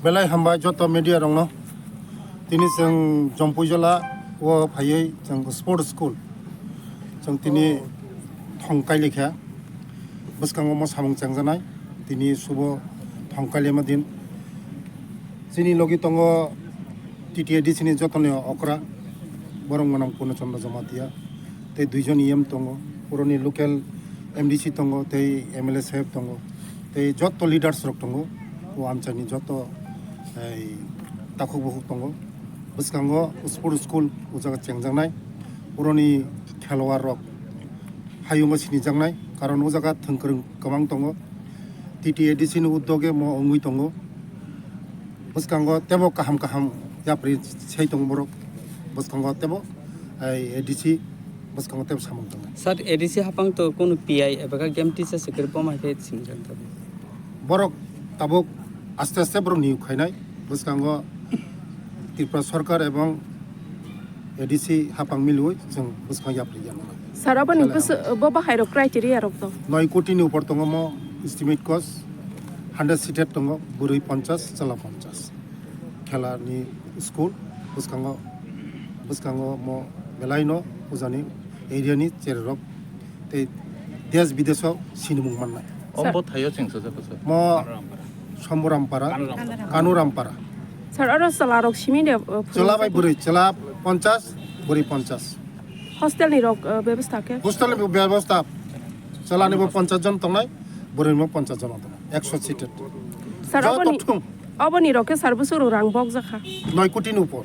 belai hamba joto media rongno tini jeng jompujala o phaiye jeng sport school jeng tini thongkai lekha boskango mo samung changjanai tini subo thongkai lema din sini logi tongo TTAD sini jotone okra borong manam kono chanda jamatia te duijon EM tongo puroni local MDC tongo te MLA saheb tongo te joto leaders rok tongo o amchani joto ei takuk bukuk tongo boskango sport school ujaga chengjangnai puroni khelwar rok hayungo sini jangnai karon ujaga thongkrung kamang tongo TTAD sini uddoge mo ongui tongo boskango tebo kaham yapri sei tongo borok boskango tebo ei ADC boskango tebo samung tongo sir ADC hapang to kono PI ebaga game teacher sekir poma he singjang tabe borok tabuk আস্তে আস্তে বড় নিয়োগ খাইনাই বসকাঙ্গ ত্রিপুরা সরকার এবং ADC হাপাং মিলুই जों বসকাং याप्रि जानो साराबो नि बबा हाइरो criteria रक दं 9 कोटिनि उपर दङ म एस्टिमेट कस्ट 100 सिटेड दङ बुरै 50 चला 50 खेलानि स्कुल बसकांग म बेलाइनो उजानि एरियानि चेररक ते देश विदेशआव सिनिमुं माननाय अम्बो थायो जोंसो जाबसो म Samurampara, Kanurampara. Sir, ada selarok sini dia. Celah baik beri, celah 50, beri 50. Hostel ni rok bebas tak? Hostel ni bebas tak. Celah ni 50 জন tongai, beri ni 50 জন tongai. 100 seated. Sir, apa ni rok? Sir, besar orang bog zakha. 9 koটি উপর।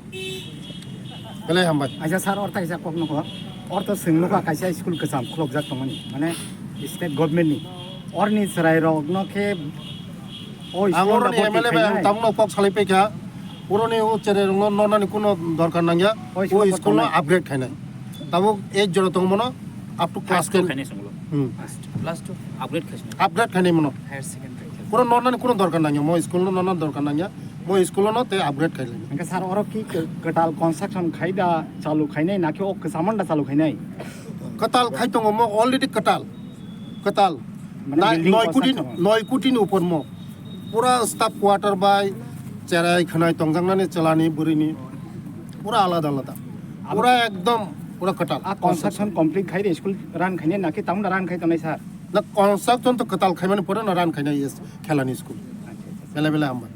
Belai hambat. আচ্ছা sir অর্থ হিসাব কখনো অর্থ সিংনুকা কাইসা school কেসাম clock যাক তমানি মানে state government নি অরনি সরাই রগনকে Angoroni MLA bang tamno pok salipe kya puroni o chere nonani kuno dorkar nangya o school no upgrade khainai tabo age joro tong mono up to class 10 খাইনে সঙ্গলো plus two upgrade খাইনে upgrade khainai mono higher secondary puro nonani kuno dorkar nangya mo school no nonani dorkar nangya mo school no te upgrade khainai ఇంకా sir or কি কটাল construction খাইদা চালু খাইনাই নাকি ও সামানটা চালু খাইনাই katal khai tong mo already katal মানে building 9 কোটি ni upor mo pura staff quarter by cherai khanai tongjangna chalani burini pura alada pura ekdom pura katal R construction complete খাইরে school run খাইনাই নাকি Tamna run খাইতো নাই sir na construction to katal khaimani pura na ran khainai yes khelani school bela amba